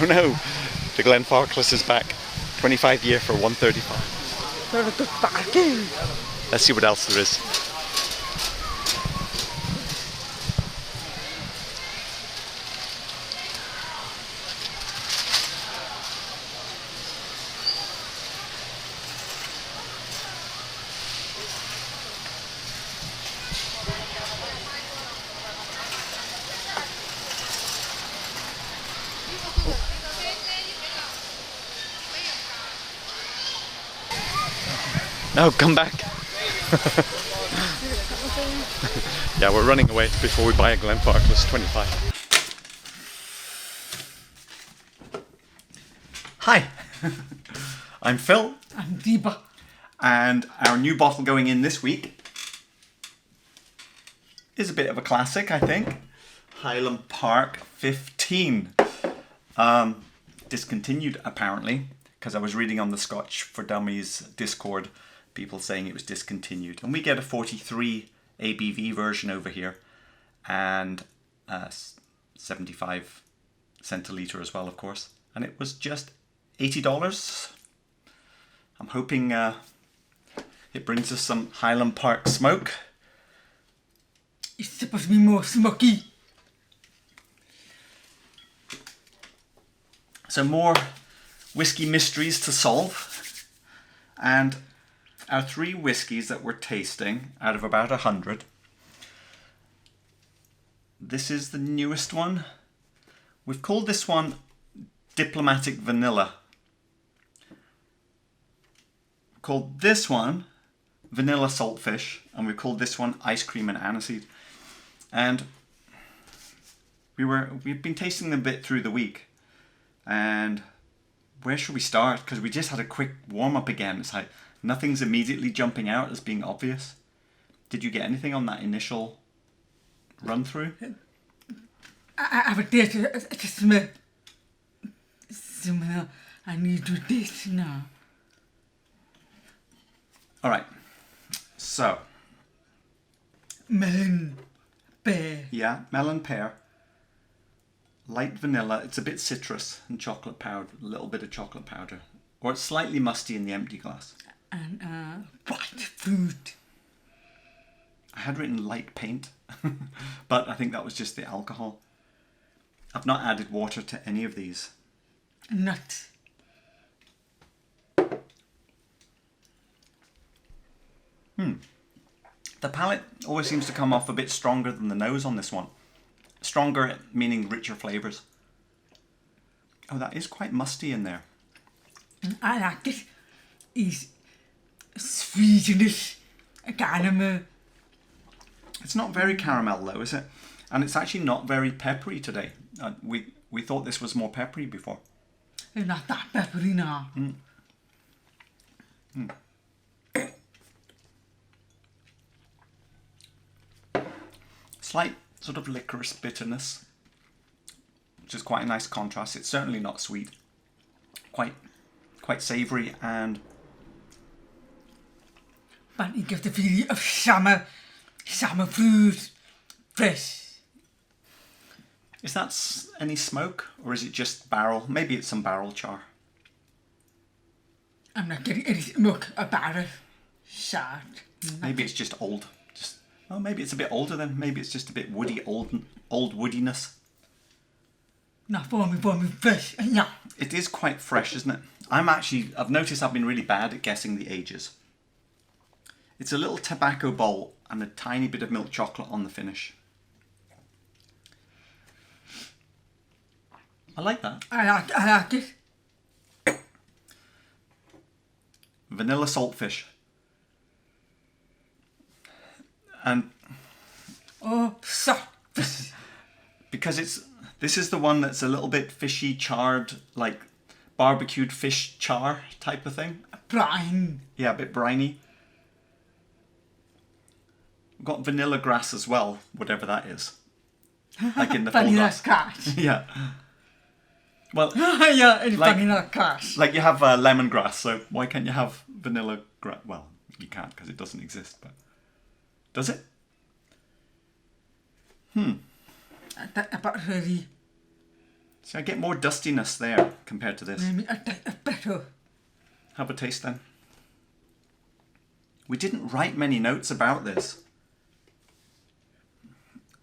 Oh no, the Glen Park list is back. 25 year for 135. Let's see what else there is. No, come back. Yeah, we're running away before we buy a Glen Park list 25. Hi, I'm Phil. I'm Deepa. And our new bottle going in this week is a bit of a classic, I think. Highland Park 15. Discontinued apparently, because I was reading on the Scotch for Dummies Discord, people saying it was discontinued. And we get a 43 ABV version over here, and 75 centilitre as well, of course. And it was just $80. I'm hoping it brings us some Highland Park smoke. It's supposed to be more smoky. So more whiskey mysteries to solve. And our 3 whiskies that we're tasting out of about 100. This is the newest one. We've called this one Diplomatic Vanilla. We've called this one Vanilla Saltfish, and we've called this one Ice Cream and Aniseed. And we've been tasting them a bit through the week. And where should we start? Because we just had a quick warm up again. It's like nothing's immediately jumping out as being obvious. Did you get anything on that initial run through? I would dare to smell. I need to taste now. All right. So. Melon, pear. Yeah, melon, pear. Light vanilla. It's a bit citrus and chocolate powder. A little bit of chocolate powder. Or it's slightly musty in the empty glass. And white fruit. I had written light paint, but I think that was just the alcohol. I've not added water to any of these. Nuts. The palate always seems to come off a bit stronger than the nose on this one. Stronger meaning richer flavours. Oh, that is quite musty in there. I like it. It's sweetness, caramel. It's not very caramel though, is it? And it's actually not very peppery today. We thought this was more peppery before. It's not that peppery now. Slight sort of licorice bitterness, which is quite a nice contrast. It's certainly not sweet. Quite savoury, and but it gives the feeling of summer fruit, fresh. Is that any smoke, or is it just barrel? Maybe it's some barrel char. I'm not getting any smoke about it. Shard. Maybe it's just old. Oh, maybe it's a bit older then. Maybe it's just a bit woody, old woodiness. Not for me, fresh. Yeah. It is quite fresh, isn't it? I've noticed I've been really bad at guessing the ages. It's a little tobacco bowl and a tiny bit of milk chocolate on the finish. I like that. I like it. Vanilla saltfish. And soft. because this is the one that's a little bit fishy, charred, like barbecued fish char type of thing. Brine. Yeah, a bit briny. We've got vanilla grass as well, whatever that is. Like in the vanilla grass. Yeah. Well, yeah, it's vanilla grass. Like you have lemongrass, so why can't you have vanilla grass? Well, you can't because it doesn't exist, but does it? About really. See, I get more dustiness there compared to this. Maybe a better. Have a taste then. We didn't write many notes about this,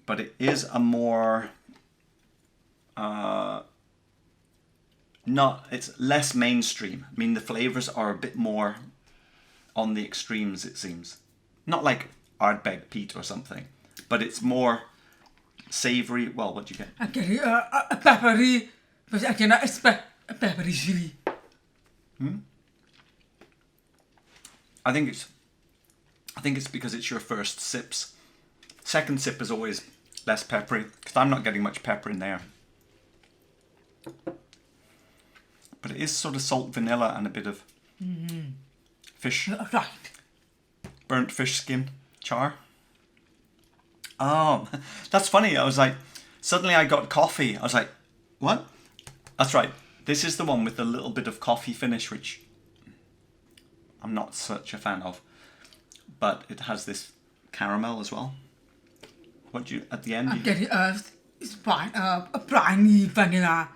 but it is a more it's less mainstream. I mean, the flavours are a bit more on the extremes, it seems. Not like Ardbeg Peat or something, but it's more savoury. Well, what do you get? I get a peppery, but I cannot expect a peppery chili. I think it's because it's your first sips. Second sip is always less peppery, because I'm not getting much pepper in there. But it is sort of salt vanilla and a bit of fish. Right. Burnt fish skin char. Oh, that's funny. I was like, suddenly I got coffee. I was like, what? That's right. This is the one with a little bit of coffee finish, which I'm not such a fan of. But it has this caramel as well. What do you, at the end? I'm getting a briny vanilla.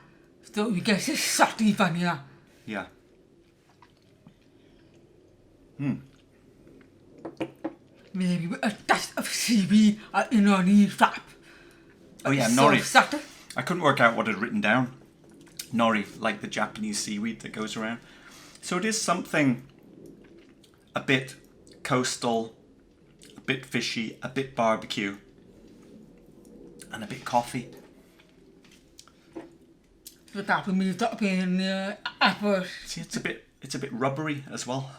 So we get a salty vanilla. Yeah. Maybe with a touch of seaweed in our knee wrap. Oh yeah, nori. I couldn't work out what I'd written down. Nori, like the Japanese seaweed that goes around. So it is something a bit coastal, a bit fishy, a bit barbecue, and a bit coffee. But that would mean that being apple. See, it's a bit rubbery as well.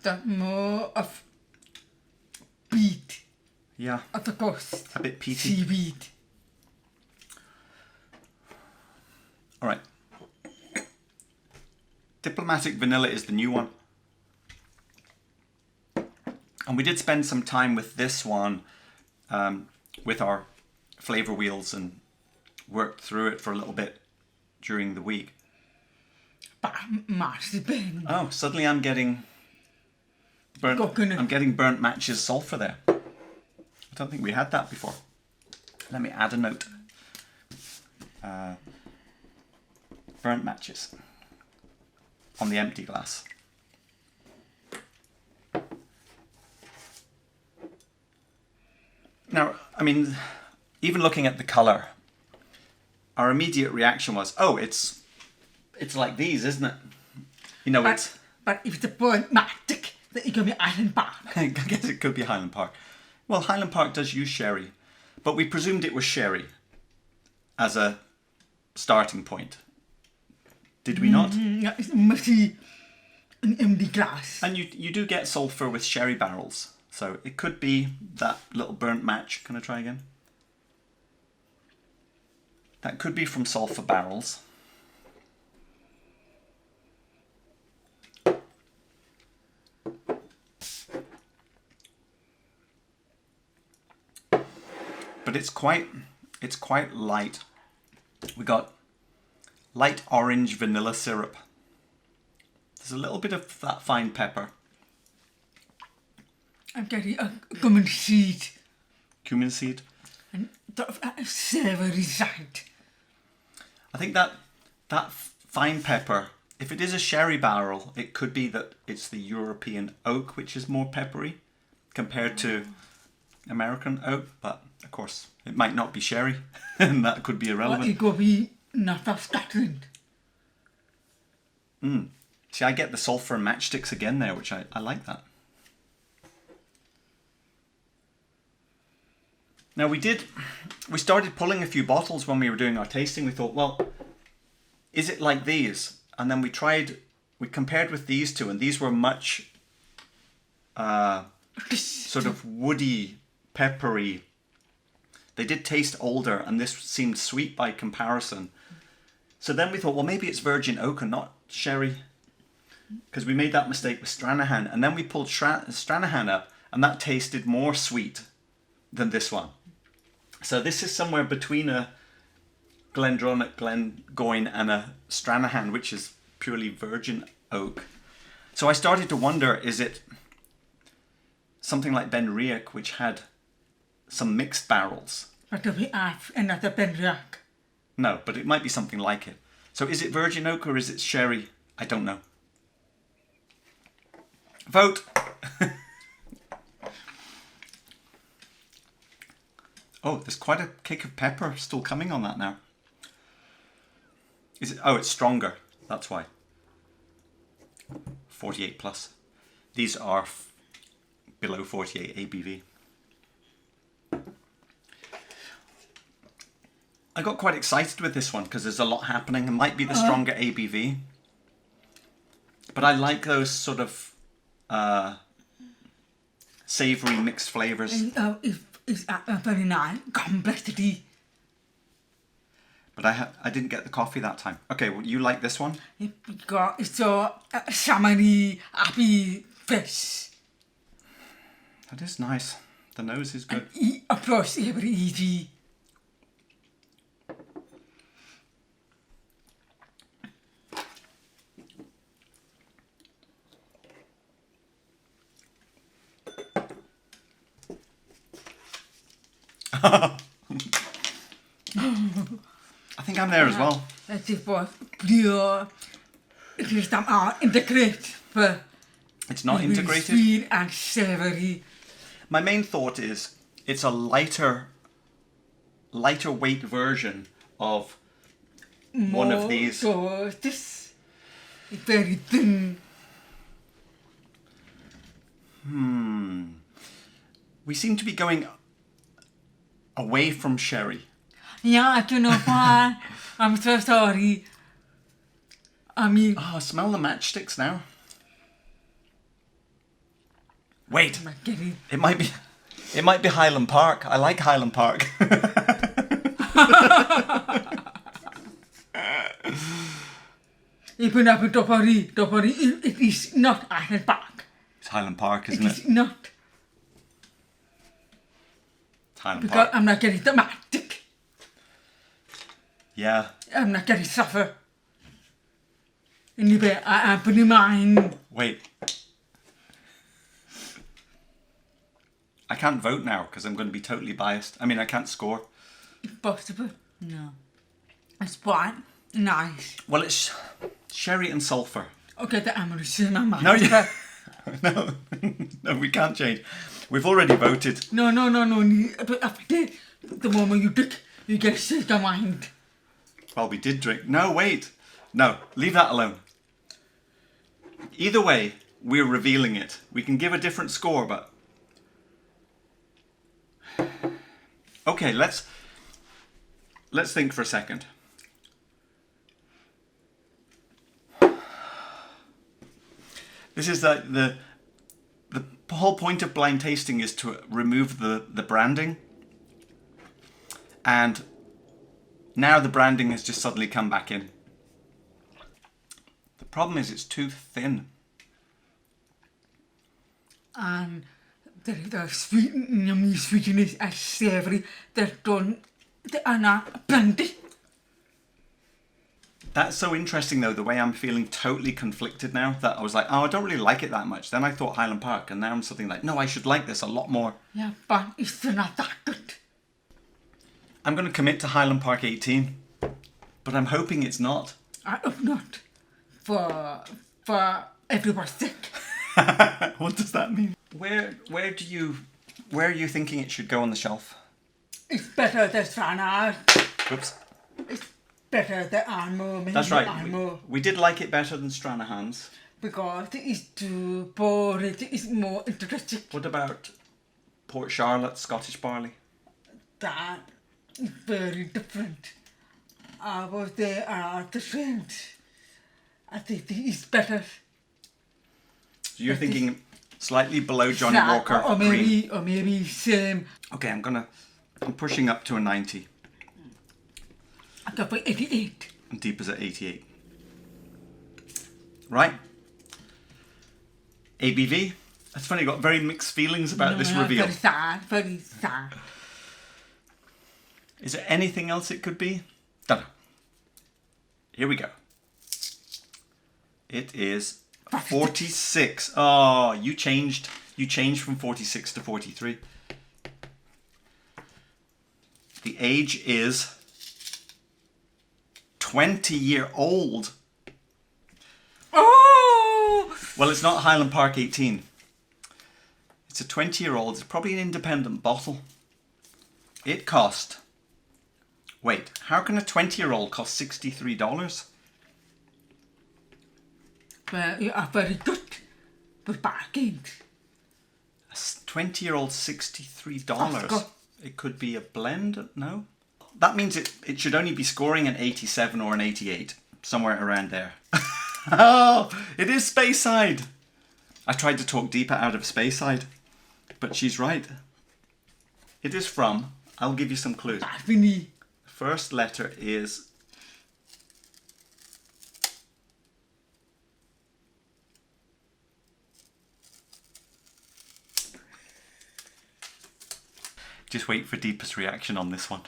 That more of peat. Yeah. Of the coast. A bit peaty. Seaweed. All right. Diplomatic vanilla is the new one. And we did spend some time with this one, with our flavour wheels, and worked through it for a little bit during the week. Oh, suddenly I'm getting burnt. I'm getting burnt matches sulphur there. I don't think we had that before. Let me add a note. Burnt matches on the empty glass. Now, I mean, even looking at the colour, our immediate reaction was, oh, it's like these, isn't it? You know, But if it's a burnt magic, then it could be Highland Park. I guess it could be Highland Park. Well, Highland Park does use sherry, but we presumed it was sherry as a starting point. Did we not? It's mushy and empty glass. And you do get sulphur with sherry barrels, so it could be that little burnt match. Can I try again? That could be from sulphur barrels. But it's quite light. We got light orange vanilla syrup. There's a little bit of that fine pepper. I'm getting a cumin seed. Cumin seed. And a savoury side. I think that fine pepper, if it is a sherry barrel, it could be that it's the European oak, which is more peppery compared to American oak, but of course it might not be sherry and that could be irrelevant. Or it could be not of Scotland. See, I get the sulphur and matchsticks again there, which I like that. Now we started pulling a few bottles when we were doing our tasting. We thought, well, is it like these? And then we compared with these two, and these were much sort of woody, peppery. They did taste older, and this seemed sweet by comparison. So then we thought, well, maybe it's virgin oak and not sherry, because we made that mistake with Stranahan, and then we pulled Stranahan up, and that tasted more sweet than this one. So this is somewhere between a Glendronach, Glengoyne, and a Stranahan, which is purely virgin oak. So I started to wonder, is it something like BenRiach, which had some mixed barrels, But do we have another BenRiach? No, but it might be something like it. So is it virgin oak or is it sherry? I don't know. Vote! Oh, there's quite a kick of pepper still coming on that now. Is it? Oh, it's stronger. That's why. 48 plus. These are below 48 ABV. I got quite excited with this one because there's a lot happening. It might be the stronger ABV. But I like those sort of savoury mixed flavours. It's very nice. Complexity. But I didn't get the coffee that time. Okay, well, you like this one? It's so summery, happy, fresh. That is nice. The nose is good. Approach every easy. I think I'm there as well. Het is wat Blair. Het is dan integrate. It's not integrated. Sweet and savoury. My main thought is it's a lighter weight version of one of these. So this is very thin. We seem to be going away from sherry. Yeah, I don't know why. I'm so sorry. I mean... Oh, smell the matchsticks now. Wait, it might be Highland Park. I like Highland Park. Even up in Dopari, it is not Highland Park. It's Highland Park, isn't it? It is not. It's Highland Because Park. I'm not getting thematic. Yeah. I'm not getting suffer. Anyway, I am putting mine. Wait. I can't vote now because I'm going to be totally biased. I mean, I can't score. Possible? No. It's quite nice. Well, it's sherry and sulphur. Okay, I'm going to say my mind. No, no, we can't change. We've already voted. No. But after the moment you drink, you get sick of mind. Well, we did drink. No, wait. No, leave that alone. Either way, we're revealing it. We can give a different score, but... Okay, let's think for a second. This is the whole point of blind tasting is to remove the branding. And now the branding has just suddenly come back in. The problem is it's too thin. And the sweet, yummy sweetness and savoury, they are not blended. That's so interesting though, the way I'm feeling totally conflicted now, that I was like, oh, I don't really like it that much. Then I thought Highland Park, and now I'm something like, no, I should like this a lot more. Yeah, but it's not that good. I'm going to commit to Highland Park 18, but I'm hoping it's not. I hope not. For everyone's sake. What does that mean? Where are you thinking it should go on the shelf? It's better than Strana. Whoops. It's better than Ardmore. That's right. Ardmore. We did like it better than Stranahan's. Because it is too boring. It is more interesting. What about Port Charlotte Scottish barley? That is very different. They are different. I think it is better. So you're thinking slightly below Johnny Flat, Walker or green. maybe same. Okay, I'm pushing up to a 90. I got for 88. And deep is at 88. Right. ABV. That's funny, I got very mixed feelings about this reveal. Very sad, very sad. Is there anything else it could be? Don't know. Here we go. It is 46. Oh, you changed from 46 to 43. the age is 20-year-old. Oh! Well, it's not Highland Park 18. It's a 20-year-old. It's probably an independent bottle. It cost... Wait, how can a 20-year-old cost $63? Well, you are very good with bargains. A 20-year-old $63? Costco. It could be a blend? No? That means it should only be scoring an 87 or an 88. Somewhere around there. Oh, it is Speyside. I tried to talk Deepa out of Speyside, but she's right. It is from, I'll give you some clues. Balvenie. First letter is... Just wait for Deepa's reaction on this one.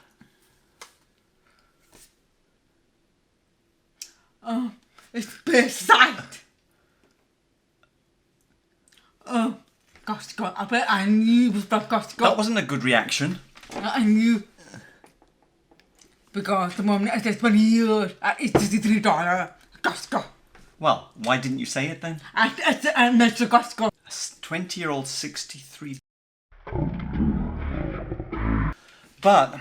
Oh, it's Speyside. Oh, Costco. I bet I knew it was from Costco. That wasn't a good reaction. I knew. Because the moment I said 20 years, it's $63. Costco. Well, why didn't you say it then? I meant to Costco. A 20-year-old 63. But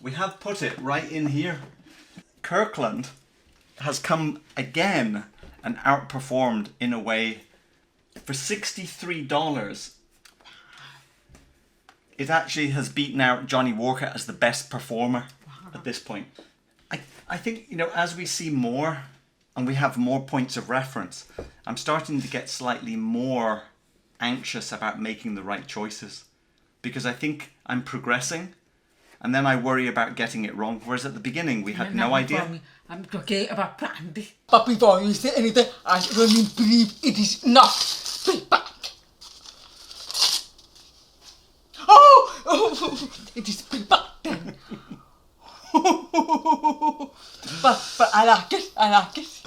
we have put it right in here. Kirkland has come again and outperformed in a way. For $63, it actually has beaten out Johnny Walker as the best performer at this point. I think, you know, as we see more and we have more points of reference, I'm starting to get slightly more anxious about making the right choices. Because I think I'm progressing, and then I worry about getting it wrong. Whereas at the beginning, we had no idea. I'm talking about brandy. But before you say anything, I really believe it is not feedback. Oh, it is feedback then. but I like it.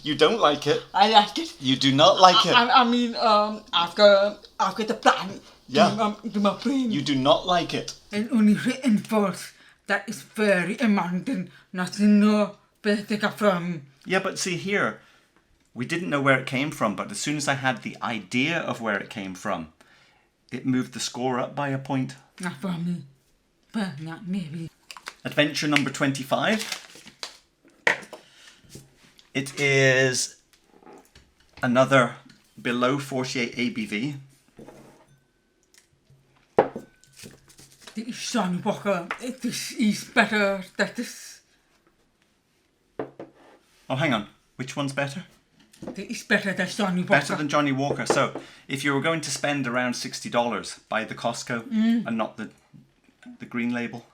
You don't like it. I like it. You do not like it. I mean, after the plan. Yeah. To my brain. You do not like it. And only reinforce that is very important, not to know where they come from. Yeah, but see here, we didn't know where it came from, but as soon as I had the idea of where it came from, it moved the score up by a point. Not for me, but not maybe. Adventure number 25. It is another below 48 ABV. The Johnny Walker, this is better than this. Oh, hang on. Which one's better? This is better than Johnny Walker. Better than Johnny Walker. So, if you were going to spend around $60, buy the Costco and not the green label.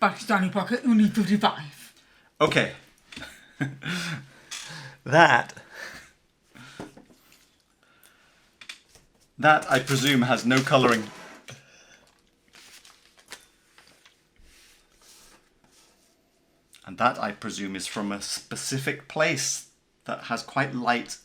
But Johnny Walker only 55. Okay. That I presume has no colouring. And that, I presume, is from a specific place that has quite light.